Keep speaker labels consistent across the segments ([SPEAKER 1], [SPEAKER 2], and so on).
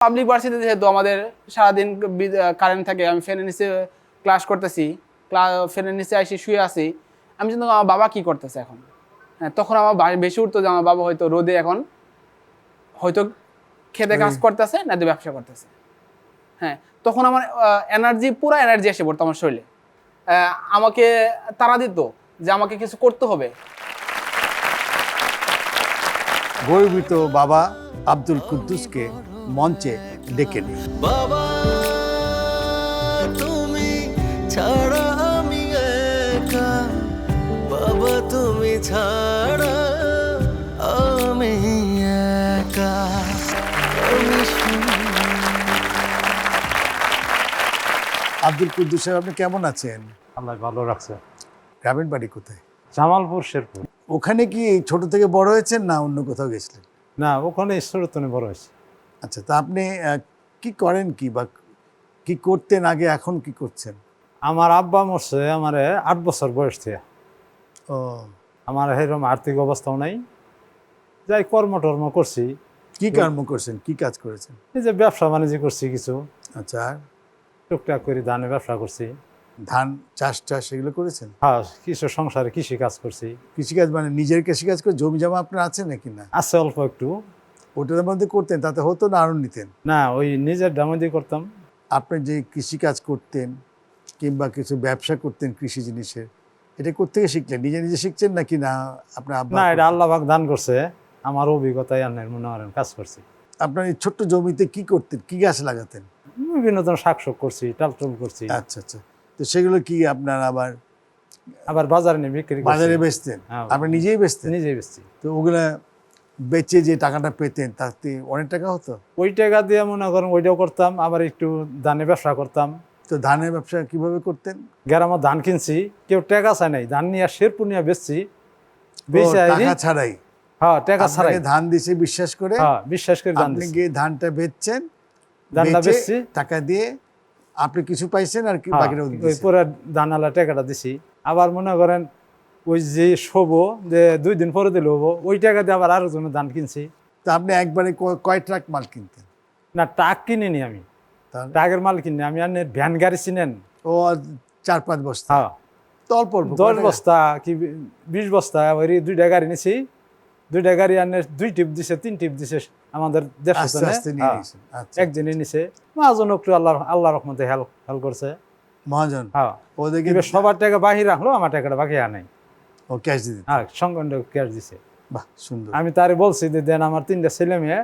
[SPEAKER 1] Public ভার্সিটিতে যেহেতু আমাদের সারাদিন কারেন্ট থাকে, আমি ফ্যানের নিচে ক্লাস করতেছি, ফ্যানের নিচে এসে শুয়ে আছি, আমি চিন্তা আমার বাবা কি করতেছে এখন। হ্যাঁ, তখন আমার বেশি উঠতো যে আমার বাবা হয়তো রোদে এখন হয়তো খেতে কাজ করতেছে না তো ব্যবসা করতেছে। হ্যাঁ, তখন আমার পুরো এনার্জি এসে পড়তো আমার শরীরে, আমাকে তাড়া দিত যে আমাকে কিছু করতে হবে।
[SPEAKER 2] গর্বিত বাবা আব্দুল কুদ্দুসকে মঞ্চে ডেকে নিই।
[SPEAKER 3] বাবা তুমি ছাড়া আমি একা, বাবা তুমি ছাড়া আমি একা।
[SPEAKER 2] আব্দুল কুদ্দুস সাহেব, আপনি কেমন আছেন?
[SPEAKER 4] আল্লাহ ভালো রাখছে।
[SPEAKER 2] গ্রামের বাড়ি কোথায়?
[SPEAKER 4] জামালপুর, শেরপুর।
[SPEAKER 2] ওখানে কি ছোট থেকে বড় হয়েছেন না অন্য কোথাও গেছিলেন?
[SPEAKER 4] না, ওখানে ঈশ্বরতনে বড় হয়েছে।
[SPEAKER 2] আচ্ছা, তা আপনি কি করেন, কি বা কি করতেন আগে, এখন কি করছেন?
[SPEAKER 4] আমার আব্বা মরছে আমার 8 বছর বয়স থেকে।
[SPEAKER 2] ও,
[SPEAKER 4] আমার এরকম আর্থিক অবস্থাও নাই, যাই কর্ম করছি।
[SPEAKER 2] কি কর্ম করছেন, কি কাজ করেছেন?
[SPEAKER 4] এই যে ব্যবসা বাণিজ্য করছি কিছু,
[SPEAKER 2] আচ্ছা, আর
[SPEAKER 4] টুকটাক করে ধানের ব্যবসা করছি।
[SPEAKER 2] ধান চাষ এগুলো করেছেন?
[SPEAKER 4] হ্যাঁ, কিছু সংসারে কৃষি কাজ করছি।
[SPEAKER 2] কৃষিকাজ মানে নিজের কৃষিকাজ করে জমি জমা আপনার আছে নাকি? না
[SPEAKER 4] আছে অল্প একটু।
[SPEAKER 2] ওটার মধ্যে করতেন, তাতে হতো না আরও নিতেন?
[SPEAKER 4] না, ওই নিজের দামে দিয়ে করতাম।
[SPEAKER 2] আপনি যে কৃষিকাজ করতেন কিংবা কিছু ব্যবসা করতেন কৃষি জিনিসের, এটা কোত্থেকে শিখলেন? নিজে নিজে শিখছেন নাকি না আপনার আব্বা?
[SPEAKER 4] না, এটা আল্লাহ পাক দান করছে, আমার অভিজ্ঞতায় আনের মনে করেন কাজ করছি।
[SPEAKER 2] আপনার এই ছোট্ট জমিতে কি করতেন, কি গাছ লাগাতেন?
[SPEAKER 4] বিভিন্ন ধরনের শাকসব করছি, টালটুল করছি।
[SPEAKER 2] আচ্ছা আচ্ছা, তো সেগুলো কি আপনার
[SPEAKER 4] আবার বাজারে নিয়ে বিক্রি করছি।
[SPEAKER 2] বাজারে বেচতেন?
[SPEAKER 4] হ্যাঁ,
[SPEAKER 2] আপনি নিজেই বেচতেন?
[SPEAKER 4] নিজেই বেচছি।
[SPEAKER 2] তো ওগুলা বেচে যে টাকাটা পেতেন তাতে অনেক টাকা হতো?
[SPEAKER 4] ওই টাকা দিয়ে মনে করেন ওইটাও করতাম, আবার একটু ধানের ব্যবসা করতাম।
[SPEAKER 2] তো ধানের ব্যবসা কিভাবে করতেন?
[SPEAKER 4] গ্রামে ধান কিনছি, কেউ টাকা চায় নাই, ধান নিয়ে শেরপুর নিয়ে বেচছি।
[SPEAKER 2] ও, টাকা ছাড়াই?
[SPEAKER 4] হ্যাঁ, টাকা ছাড়াই।
[SPEAKER 2] আপনাকে ধান দিছে বিশ্বাস করে?
[SPEAKER 4] হ্যাঁ, বিশ্বাস করে ধান
[SPEAKER 2] আপনি
[SPEAKER 4] দিছি।
[SPEAKER 2] গিয়ে ধানটা বেচছেন,
[SPEAKER 4] ধানটা
[SPEAKER 2] বেচে
[SPEAKER 4] বেচছি,
[SPEAKER 2] টাকা দিয়ে আপনি কিছু পাইছেন আর কি বাকিটা
[SPEAKER 4] ওই
[SPEAKER 2] দিয়েছেন?
[SPEAKER 4] পরে ধানালা টাকাটা দিছি। আবার মনে করেন ওই যে শোবো যে 2 দিন পরে দিলে হবো, ওই টাকা দিয়ে আবার আরেকজনের ধান কিনছি।
[SPEAKER 2] তা আপনি একবারে কয় ট্রাক মাল কিনতেন?
[SPEAKER 4] না, টাক কিনিনি আমি,
[SPEAKER 2] তাহলে
[SPEAKER 4] টাকের মাল কিনি আমি। আর ভ্যান গাড়ি চিনেন?
[SPEAKER 2] ও 4-5 বস্তা?
[SPEAKER 4] হ্যাঁ,
[SPEAKER 2] তো অল্প অল্প
[SPEAKER 4] 10 বস্তা কি 20 বস্তা, ওই 2টা গাড়ি নিছি। 2টা গাড়ি আনে 2 টিপ দিছে, 3 টিপ দিছে আমাদের দেশে।
[SPEAKER 2] আস্তে আস্তে নিয়ে নিয়েছেন? আচ্ছা,
[SPEAKER 4] একদিনে নিছে। মহাজন একটু আল্লাহ রহমতে হেল্প করছে।
[SPEAKER 2] মহাজন
[SPEAKER 4] হ্যাঁ,
[SPEAKER 2] ওদেরকে
[SPEAKER 4] সবার টাকা বাহির রাখলো, আমার টাকাটা বাকি আনাই।
[SPEAKER 2] ও ক্যাশ দিতেন?
[SPEAKER 4] হ্যাঁ, সঙ্গে ক্যাশ দিছে।
[SPEAKER 2] বাহ, সুন্দর।
[SPEAKER 4] আমি তারে বলছি যে দেন আমার 3টা ছেলে মেয়ে,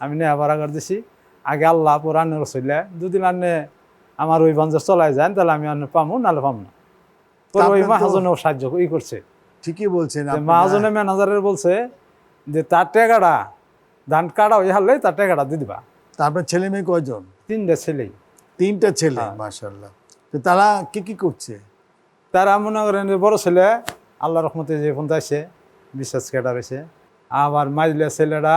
[SPEAKER 4] আমি নেওয়া বারাগার দিছি। আগে আল্লাহ পর আন্নে রসইলে দুদিন আন্নে আমার ওই বঞ্জর চলাই যান, তাহলে আমি আন্নে পামু, নাহলে পাম না। তো ওই
[SPEAKER 2] আপনার তো-
[SPEAKER 4] মহাজনেও সাহায্য করছে।
[SPEAKER 2] ঠিকই বলছেন আপনি।
[SPEAKER 4] মহাজনের ম্যানেজারের বলছে যে তার টাকাটা ধান কাটা হয়ে হারলে তার টাকাটা দিয়ে দিবা।
[SPEAKER 2] তা আপনার ছেলে মেয়ে কয়জন?
[SPEAKER 4] 3টা ছেলেই।
[SPEAKER 2] 3টা ছেলে?
[SPEAKER 4] হ্যাঁ।
[SPEAKER 2] মাশাআল্লাহ। তো তারা কি করছে?
[SPEAKER 4] তারা মনে করেন যে বড় ছেলে আল্লাহ রহমতে যে পর্যন্ত আছে বিশ্বাস কেটা রয়েছে। আবার মাইলে ছেলেরা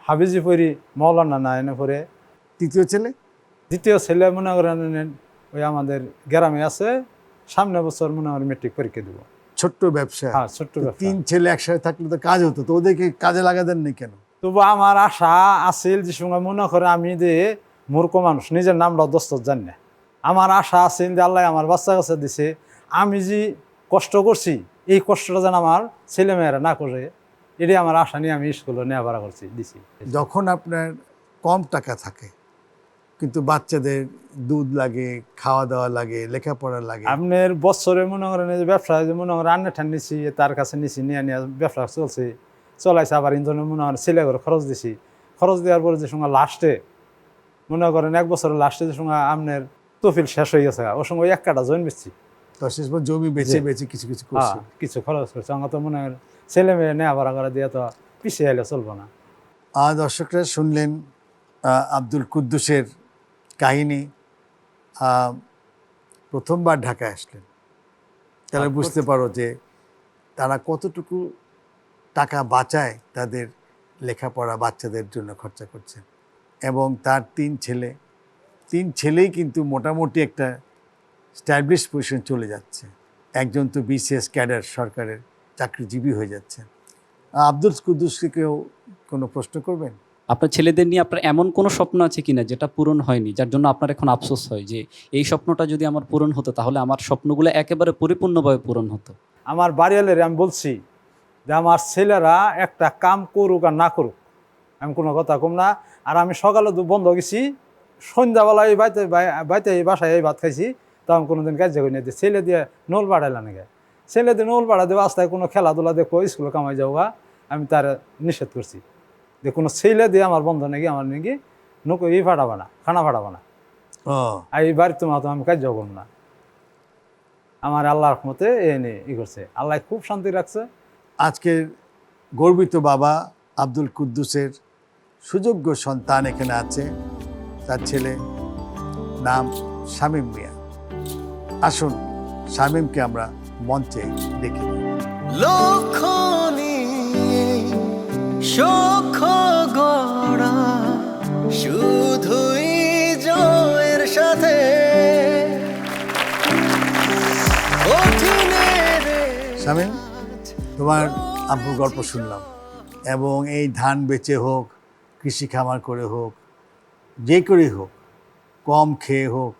[SPEAKER 4] হাবিজি পড়ি মৌলানা না এনে পড়ে।
[SPEAKER 2] তৃতীয় ছেলে?
[SPEAKER 4] দ্বিতীয় ছেলে মনে করেন ওই আমাদের গ্রামে আছে, সামনে বছর মনে করেন মেট্রিক পরীক্ষা দিব।
[SPEAKER 2] ছোট্ট ব্যবসা?
[SPEAKER 4] হ্যাঁ, ছোট্ট
[SPEAKER 2] তো
[SPEAKER 4] ব্যবসা।
[SPEAKER 2] 3 ছেলে একসাথে থাকলে তো কাজ হতো, তো ওদেরকে কাজে লাগাতেন না কেন?
[SPEAKER 4] তবু আমার আশা আছিল যে সঙ্গে মনে করে আমি যে মূর্খ মানুষ, নিজের নামটা দস্তর জানি না। আমার আশা আছিল যে আল্লাহ আমার বাচ্চা কাছে দিছে, আমি যে কষ্ট করছি এই কষ্টটা যেন আমার ছেলেমেয়েরা না করে, এটাই আমার আশা নিয়ে আমি স্কুলে নেওয়া ভাড়া করছি দিছি।
[SPEAKER 2] যখন আপনার কম টাকা থাকে কিন্তু বাচ্চাদের দুধ লাগে, খাওয়া দাওয়া লাগে, লেখাপড়া লাগে,
[SPEAKER 4] আপনার বছরে মনে করেন যে ব্যবসা যে মনে করেন রান্না ঠান নিছি, তার কাছে নিছি, নিয়ে ব্যবসা চলছে, চলাইছে। আবার ইন্ধনের মনে করেন ছেলে করে খরচ দিছি। খরচ দেওয়ার পরে যে সঙ্গে লাস্টে মনে করেন 1 বছরের লাস্টে যে সঙ্গে আপনার তফিল শেষ হয়ে গেছে, ওর সঙ্গে 1 কাটা জয়েন বেচছি।
[SPEAKER 2] তো শেষ পর্যন্ত জমি বেচে বেচে কিছু কিছু করছে।
[SPEAKER 4] কিছু খরচ করছে। আমার তো মনে হয় ছেলে মেয়ে নেওয়া ভাড়া করে দিয়ে তো পিছিয়ে এলে চলবো না।
[SPEAKER 2] দর্শকরা শুনলেন আব্দুল কুদ্দুসের কাহিনী। প্রথমবার ঢাকায় আসলেন, তাহলে বুঝতে পারো যে তারা কতটুকু টাকা বাঁচায় তাদের লেখাপড়া বাচ্চাদের জন্য খরচা করছেন। এবং তার 3 ছেলেই কিন্তু মোটামুটি একটা স্ট্যাবলিশ পজিশন চলে যাচ্ছে। একজন তো বিসিএস ক্যাডার, সরকারের চাকরিজীবী হয়ে যাচ্ছে। আব্দুল কুদ্দুসকে কেউ কোনো প্রশ্ন করবেন?
[SPEAKER 5] আপনার ছেলেদের নিয়ে আপনার এমন কোনো স্বপ্ন আছে কিনা যেটা পূরণ হয়নি, যার জন্য আপনার এখন আফসোস হয় যে এই স্বপ্নটা যদি আমার পূরণ হতো তাহলে আমার স্বপ্নগুলো একেবারে পরিপূর্ণভাবে পূরণ হতো?
[SPEAKER 4] আমার বাড়িওয়ালের আমি বলছি যে আমার ছেলেরা একটা কাম করুক আর না করুক, আমি কোনো কথা কম না। আর আমি সকালে বন্ধ গেছি, সন্ধ্যাবেলায় বাইতে এই বাসায় এই ভাত খাইছি, তো আমি কোনোদিন কাজ করি না যে ছেলে দিয়ে নোল বাড়াইলা নাকি, ছেলে দিয়ে নোল বাড়া দেবো, রাস্তায় কোনো খেলাধুলা দেখো, স্কুলে কামাই যাওয়া, আমি তার নিষেধ করছি যে কোনো ছেলে দিয়ে আমার বন্ধ নাকি আমার নাকি নৌকো ই ফাটাবো না, খানা ফাটাবো না,
[SPEAKER 2] ও
[SPEAKER 4] আর এই বাড়িতে মাতো আমি কাজ করবো না। আমার আল্লাহর মতে এনে ই করছে, আল্লাহ খুব শান্তি রাখছে।
[SPEAKER 2] আজকের গর্বিত বাবা আব্দুল কুদ্দুসের সুযোগ্য সন্তান এখানে আছে, তার ছেলে নাম শামীম মিয়া। আসুন শামীমকে আমরা মঞ্চে ডেকে নিই।
[SPEAKER 3] লক্ষ নিয়ে সখ গড়া শুধুই জয়ের সাথে কঠিনের
[SPEAKER 2] শামীম, তোমার আব্বুর গল্প শুনলাম, এবং এই ধান বেচে হোক, কৃষি খামার করে হোক, যে করেই হোক, কম খেয়ে হোক,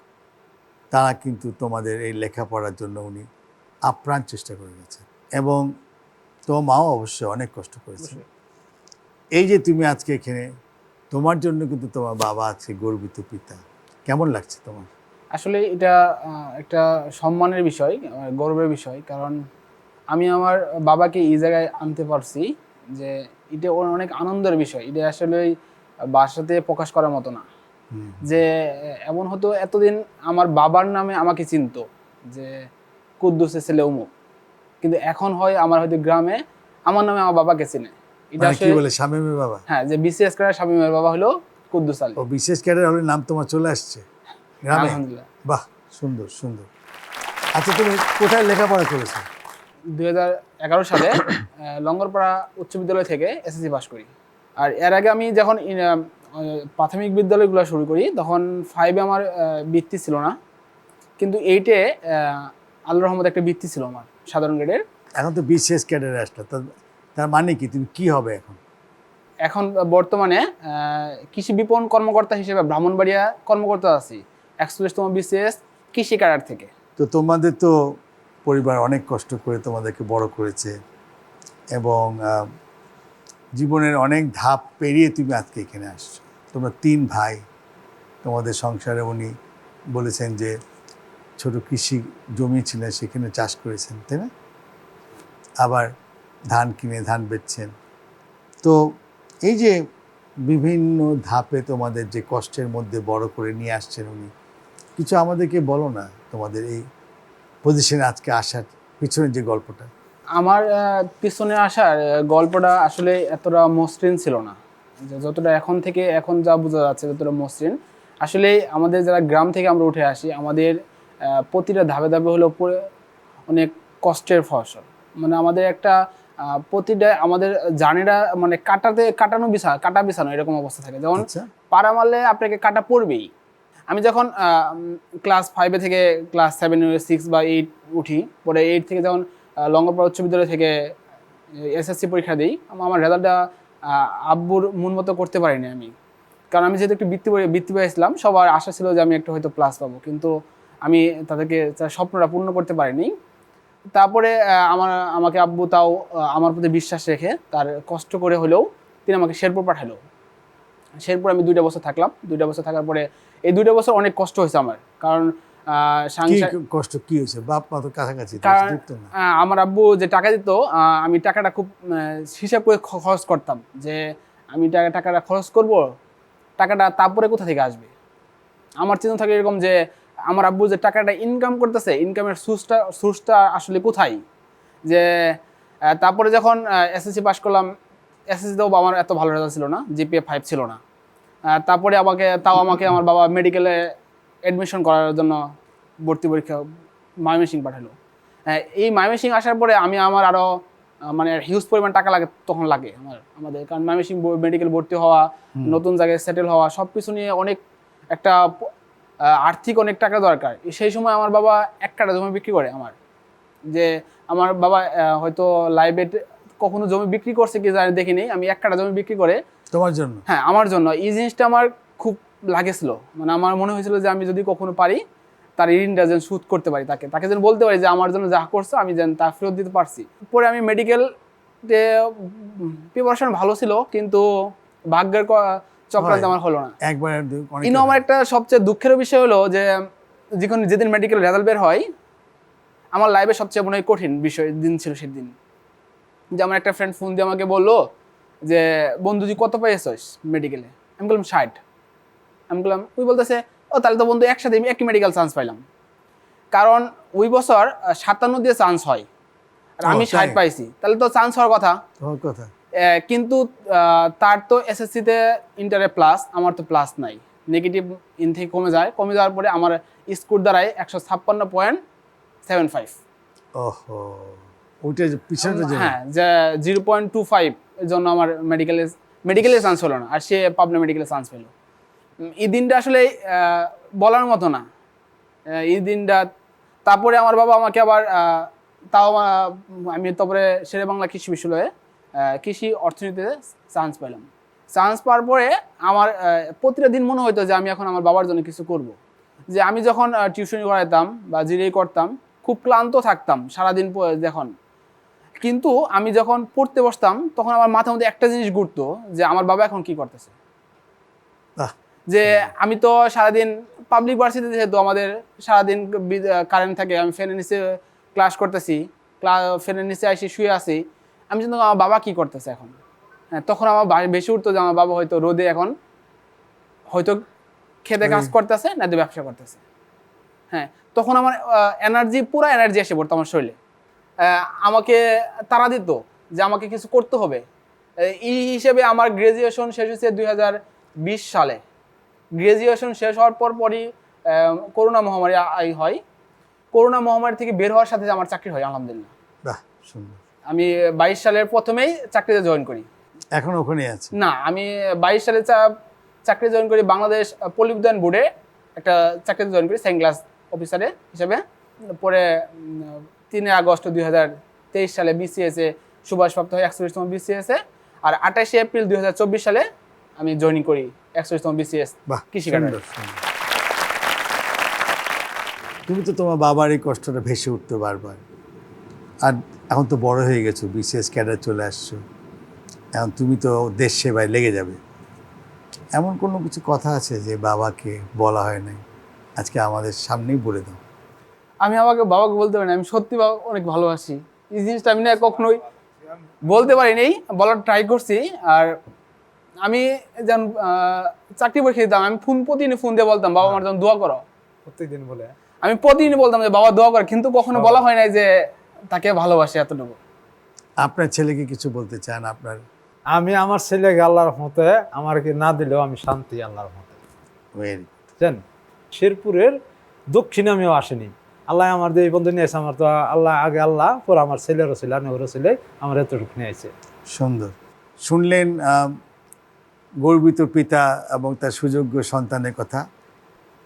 [SPEAKER 2] তারা কিন্তু তোমাদের এই লেখাপড়ার জন্য উনি আপ্রাণ চেষ্টা করে গেছে, এবং তোমার মাও অবশ্যই অনেক কষ্ট করেছে। এই যে তুমি আজকে এখানে, তোমার জন্য কিন্তু তোমার বাবা আছে, গর্বিত পিতা, কেমন লাগছে তোমার?
[SPEAKER 1] আসলে এটা একটা সম্মানের বিষয়, গর্বের বিষয়, কারণ আমি আমার বাবাকে এই জায়গায় আনতে পারছি, যে এটা ওর অনেক আনন্দের বিষয়। এটা আসলে বাসাতে প্রকাশ করার মতো না, যে এমন হতো এতদিন আমার বাবার নামে আমাকে চিনতো যে কুদ্দুসের ছেলে অমুক, কিন্তু এখন হয় আমার হয়তো গ্রামে আমার নামে আমার বাবাকে চিনে। এটা
[SPEAKER 2] মানে কি
[SPEAKER 1] আসলে
[SPEAKER 2] বলে, শামীমের বাবা?
[SPEAKER 1] হ্যাঁ, যে বিসিএস ক্যাডার শামীমের বাবা হলো কুদ্দুস আলী।
[SPEAKER 2] ও বিশেষ ক্যাডার হলে নাম তোমার চলে আসছে গ্রামে?
[SPEAKER 1] আলহামদুলিল্লাহ।
[SPEAKER 2] বাহ, সুন্দর সুন্দর। আচ্ছা, তুমি কোথায় লেখাপড়া করেছো?
[SPEAKER 1] 2011 সালে লঙ্গরপাড়া উচ্চ বিদ্যালয় থেকে এসএসসি পাস করি। আর এর আগে আমি যখন প্রাথমিক বিদ্যালয়গুলো শুরু করি তখন 5-এ আমার বৃত্তি ছিল না, কিন্তু 8-এ আল্লাহর রহমতে একটা বৃত্তি ছিল আমার সাধারণ গ্রেডের।
[SPEAKER 2] এখন তো বিশেষ ক্যাডারে আসলো, তার মানে কি তুমি কি হবে এখন?
[SPEAKER 1] এখন বর্তমানে কৃষি বিপণন কর্মকর্তা হিসেবে ব্রাহ্মণবাড়িয়া কর্মকর্তা আছি 41তম বিসিএস কৃষি ক্যাডার থেকে।
[SPEAKER 2] তো তোমাদের তো পরিবার অনেক কষ্ট করে তোমাদেরকে বড় করেছে, এবং জীবনের অনেক ধাপ পেরিয়ে তুমি আজকে এখানে আসছো। তোমরা 3 ভাই, তোমাদের সংসারে উনি বলেছেন যে ছোট কৃষি জমি ছিল, সেখানে চাষ করেছেন, তাই না? আবার ধান কিনে ধান বেচছেন। তো এই যে বিভিন্ন ধাপে তোমাদের যে কষ্টের মধ্যে বড় করে নিয়ে আসছেন উনি, কিছু আমাদেরকে বলো না তোমাদের এই পজিশনে আজকে আসার পিছনে যে গল্পটা।
[SPEAKER 1] আমার পিছনে আসার গল্পটা আসলে এতটা মসৃণ ছিল না, যে যতটা এখন যা বোঝা যাচ্ছে যতটা মসৃণ। আসলে আমাদের যারা গ্রাম থেকে আমরা উঠে আসি, আমাদের প্রতিটা ধাপে ধাপে হলো অনেক কষ্টের ফসল। মানে আমাদের একটা প্রতিটা আমাদের জার্নিটা মানে কাটা বিছানো এরকম অবস্থা থাকে। যেমন
[SPEAKER 2] আচ্ছা,
[SPEAKER 1] পাড়া মারলে আপনাকে কাটা পড়বেই। আমি যখন ক্লাস 5 থেকে ক্লাস 7, 6 বা 8 উঠি, পরে 8 থেকে যখন লঙ্গরপাড়া উচ্চ বিদ্যালয় থেকে এসএসসি পরীক্ষা দিই, আমার রেজাল্টটা আব্বুর মন মতো করতে পারিনি আমি, কারণ আমি যেহেতু একটু বৃত্তি পেয়েছিলাম, সবার আশা ছিল যে আমি একটা হয়তো প্লাস পাবো, কিন্তু আমি তাদেরকে তার স্বপ্নটা পূর্ণ করতে পারিনি। তারপরে আমাকে আব্বু তাও আমার প্রতি বিশ্বাস রেখে তার কষ্ট করে হলেও তিনি আমাকে শেরপুর পাঠালো। শেরপুর আমি 2টা বছর থাকলাম। 2টা বছর থাকার পরে এই 2টা বছর অনেক কষ্ট হয়েছে আমার, কারণ
[SPEAKER 2] কষ্ট কি হয়েছে? বাপ মা তো কাছাকাছি,
[SPEAKER 1] কারণ
[SPEAKER 2] যুক্ত না।
[SPEAKER 1] আমার আব্বু যে টাকা দিত, আমি টাকাটা খুব হিসাব করে খরচ করতাম, যে আমি টাকাটা খরচ করব, টাকাটা তারপরে কোথা থেকে আসবে। আমার চিন্তা থাকে এরকম যে আমার আব্বু যে টাকাটা ইনকাম করতেছে, ইনকামের সোর্সটা আসলে কোথায়। যে তারপরে যখন এসএসসি পাস করলাম, এসএসসিতেও আমার এত ভালো রেজাল্ট ছিল না, জিপিএ 5 ছিল না। তারপরে আমাকে আমার বাবা মেডিকেলে অ্যাডমিশন করার জন্য ভর্তি পরীক্ষা ময়মনসিংহ পাঠালো। এই ময়মনসিংহ আসার পরে আমার আরও মানে হিউজ পরিমাণ টাকা তখন লাগে আমাদের, কারণ ময়মনসিংহ মেডিকেল ভর্তি হওয়া, নতুন জায়গায় সেটেল হওয়া, সব কিছু নিয়ে অনেক একটা আর্থিক অনেক টাকা দরকার। সেই সময় আমার বাবা 1 কাঠা জমি বিক্রি করে। আমার বাবা হয়তো লাইভে কখনো জমি বিক্রি করছে কি জানি দেখিনি, আমি 1 কাঠা জমি বিক্রি করে
[SPEAKER 2] তোমার জন্য?
[SPEAKER 1] হ্যাঁ, আমার জন্য এই জিনিসটা আমার খুব লাগেছিল। মানে আমার মনে হয়েছিল যে আমি যদি কখনো পারি তার ঋণটা যেন শোধ করতে পারি, তাকে যেন বলতে পারি যে আমার জন্য যা করছো আমি যেন তা ফেরত দিতে পারছি। পরে আমি মেডিকেল প্রিপারেশন ভালো ছিল, কিন্তু ভাগ্যের চক্রান্ত আমার হলো না।
[SPEAKER 2] একবার
[SPEAKER 1] কিন্তু আমার একটা সবচেয়ে দুঃখের বিষয় হলো যে যেদিন মেডিকেল রেজাল্ট বের হয়, আমার লাইফে সবচেয়ে মনে হয় কঠিন দিন ছিল সেদিন। যে আমার একটা ফ্রেন্ড ফোন দিয়ে আমাকে বললো যে বন্ধু তুই কত পেয়েছিস মেডিকেলে? আমি বললাম 60। আমি বললাম, ওই বলতেছে ও তাহলে তো বন্ধু একসাথে আমি একই মেডিকেল চান্স পাইলাম। কারণ ওই বছর 57 দিয়ে চান্স হয় আর আমি 60 পাইছি, তাহলে তো চান্স হওয়ার কথা। কিন্তু তার তো এসএসসিতে ইন্টারে প্লাস, আমার তো প্লাস নাই, নেগেটিভ ইন থেকে কমে যাওয়ার পরে আমার স্কোর দাঁড়ায় 156.75।
[SPEAKER 2] ওহো, ওইটা পিছনে
[SPEAKER 1] হ্যাঁ, যে 0.25 এর জন্য আমার মেডিকেলে চান্স হলো না, আর সে পাবনা মেডিকেলে চান্স পেল। এই দিনটা আসলে বলার মতো না। এই দিনটা তারপরে আমার বাবা আমাকে আবার আমি তারপরে শেরে বাংলা কৃষি বিশ্ববিদ্যালয়ে কৃষি অর্থনীতিতে চান্স পেলাম। চান্স পাওয়ার পরে আমার প্রতিটা দিন মনে হতো যে আমি এখন আমার বাবার জন্য কিছু করব। যে আমি যখন টিউশনি করাইতাম বা জিরেই করতাম, খুব ক্লান্ত থাকতাম সারাদিন যখন, কিন্তু আমি যখন পড়তে বসতাম তখন আমার মাথার মধ্যে একটা জিনিস ঘুরতো যে আমার বাবা এখন কি করতেছে। যে আমি তো সারাদিন পাবলিক ভার্সিটিতে, যেহেতু আমাদের সারাদিন কারেন্ট থাকে, আমি ফ্যানের নিচে ক্লাস করতেছি, ফ্যানের নিচে এসে শুয়ে আছি, আমি জানি আমার বাবা কি করতেছে এখন। হ্যাঁ, তখন আমার বেশি উঠতো যে আমার বাবা হয়তো রোদে এখন হয়তো খেতে কাজ করতেছে না ব্যবসা করতেছে। হ্যাঁ, তখন আমার পুরো এনার্জি এসে পড়তো আমার শরীরে, আমাকে তাড়া দিত যে আমাকে কিছু করতে হবে। এই হিসেবে আমার গ্রাজুয়েশন শেষ হয়েছে 2020 সালে। গ্রাজুয়েশন শেষ হওয়ার পরই করোনা মহামারী হয়। করোনা মহামারী থেকে বের হওয়ার সাথে আমার চাকরি হয়, আলহামদুলিল্লাহ। আমি 22 সালের প্রথমেই চাকরিতে জয়েন করি।
[SPEAKER 2] এখন ওখানে আছে
[SPEAKER 1] না, আমি 22 সালে চাকরি জয়েন করি বাংলাদেশ পল্লী উন্নয়ন বোর্ডে একটা চাকরিতে জয়েন করি সেকেন্ড ক্লাস অফিসারে হিসেবে। পরে 3 আগস্ট 2023 সালে বিসিএসে সুভাষপ্রাপ্ত হয় 41তম বিসিএসে, আর 28 এপ্রিল 2024 সালে আমি জয়েনিং করি 41তম বিসিএস কৃষি ক্যাডারে।
[SPEAKER 2] তুমি তো তোমার বাবার এই কষ্টটা ভেসে উঠতে বারবার, আর এখন তো বড় হয়ে গেছো, বিসিএস ক্যাডার চলে আসছো, এখন তুমি তো দেশ সেবায় লেগে যাবে। এমন কোনো কিছু কথা আছে যে বাবাকে বলা হয় নাই, আজকে আমাদের সামনেই বলে দাও।
[SPEAKER 1] আমি বাবাকে বলতে পারি না, আমি সত্যি বাবা অনেক ভালোবাসি। এই জিনিসটা আমি না কখনোই বলতে পারি নাই, বলার ট্রাই করছি। আর আমি যেন চাকরি পরীক্ষা দিতাম, আমি প্রতিদিন ফোন দিয়ে বলতাম বাবা আমার জন্য দোয়া করো,
[SPEAKER 4] প্রত্যেকদিন বলে
[SPEAKER 1] আমি প্রতিদিন বলতাম যে বাবা দোয়া করো, কিন্তু কখনো বলা হয় নাই যে তাকে ভালোবাসি এতটুকু।
[SPEAKER 2] আপনার ছেলেকে কিছু বলতে চান?
[SPEAKER 4] আমি আমার ছেলেকে আল্লাহর রহমতে আমাকে না দিলেও আমি শান্তি আল্লাহর রহমতে। জান শেরপুরের দক্ষিণে আমিও আসিনি, আল্লাহ আমার এই বন্ধু নিয়ে আসে। আমার তো আল্লাহ আগে আল্লাহ, পর আমার ছেলেরও ছিল, ওরও ছেলে আমার এতটুকু নিয়ে আসে।
[SPEAKER 2] সুন্দর শুনলেন গর্বিত পিতা এবং তার সুযোগ্য সন্তানের কথা।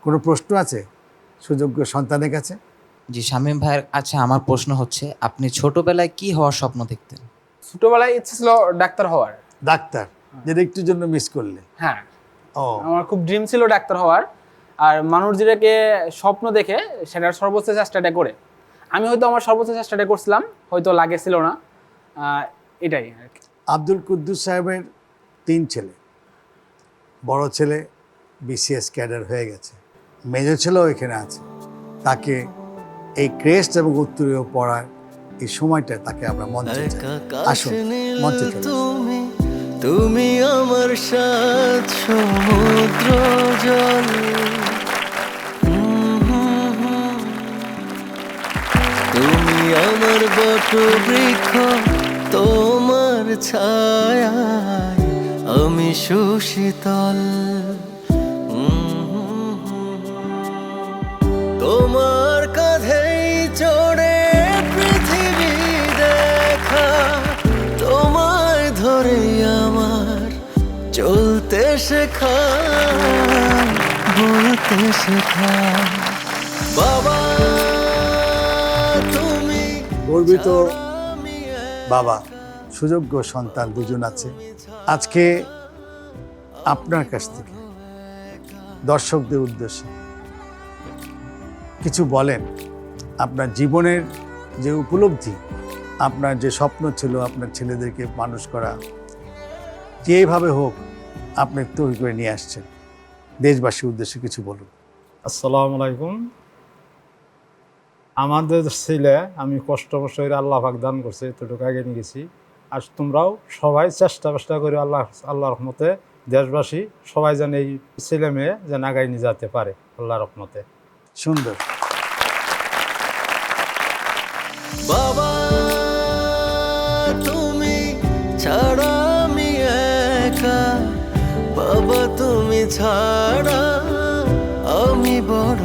[SPEAKER 2] কোনো প্রশ্ন আছে সুযোগ্য সন্তানের কাছে?
[SPEAKER 6] জি, শামীম ভাইয়ের কাছে আমার প্রশ্ন হচ্ছে, আপনি ছোটবেলায় কি হওয়ার স্বপ্ন দেখতেন?
[SPEAKER 1] ছোটবেলায় ইচ্ছে ছিল ডাক্তার হওয়ার।
[SPEAKER 2] ডাক্তার, যেটা একটুর জন্য মিস করলে?
[SPEAKER 1] হ্যাঁ, আমার খুব ড্রিম ছিল ডাক্তার হওয়ার। আর মানুষ যেটাকে স্বপ্ন দেখে সেটার সর্বোচ্চ চেষ্টাটা করে, আমি হয়তো আমার সর্বোচ্চ চেষ্টাটা করছিলাম, হয়তো লাগেছিল না, এটাই আর কি।
[SPEAKER 2] আব্দুল কুদ্দুস সাহেবের 3 ছেলে, বড় ছেলে বিসিএস ক্যাডার হয়ে গেছে, মেজর ছেলেও এখানে আছে। তাকে এই ক্রেস্ট এবং উত্তরীয় পড়ার এই সময়টা তাকে আমরা মঞ্চে আসুন, মঞ্চে
[SPEAKER 3] তুমি আমার সাত সমুদ্র জল, তুমি আমার বটবৃক্ষ, তোমার ছায়ায় আমি সুশীতল, তোমার কাঁধেই চড়ে পৃথিবী দেখা, তোমায় ধরে আমার চলতে শেখা, বলতে শেখা। বাবা তুমি
[SPEAKER 2] গর্বিত বাবা, সুযোগ্য সন্তান দুজন আছে। আজকে আপনার কাছ থেকে দর্শকদের উদ্দেশ্যে কিছু বলেন। আপনার জীবনের যে উপলব্ধি, আপনার যে স্বপ্ন ছিল আপনার ছেলেদেরকে মানুষ করা, যেভাবে হোক আপনি তৈরি করে নিয়ে আসছেন, দেশবাসীর উদ্দেশ্যে কিছু বলুন।
[SPEAKER 4] আসসালামু আলাইকুম। আমাদের ছেলে আমি কষ্ট করে আল্লাহ পাক দান করছে, এতটুকু আগে নিয়ে গেছি। আর তোমরাও সবাই চেষ্টা করে আল্লাহর রহমতে দেশবাসী সবাই যেন এই ছেলে মেয়ে যেন আগায় নিয়ে যেতে পারে আল্লাহর রহমতে।
[SPEAKER 2] সুন্দর।
[SPEAKER 3] বাবা তুমি ছাড়া আমি একা, বাবা তুমি ছাড়া আমি বড়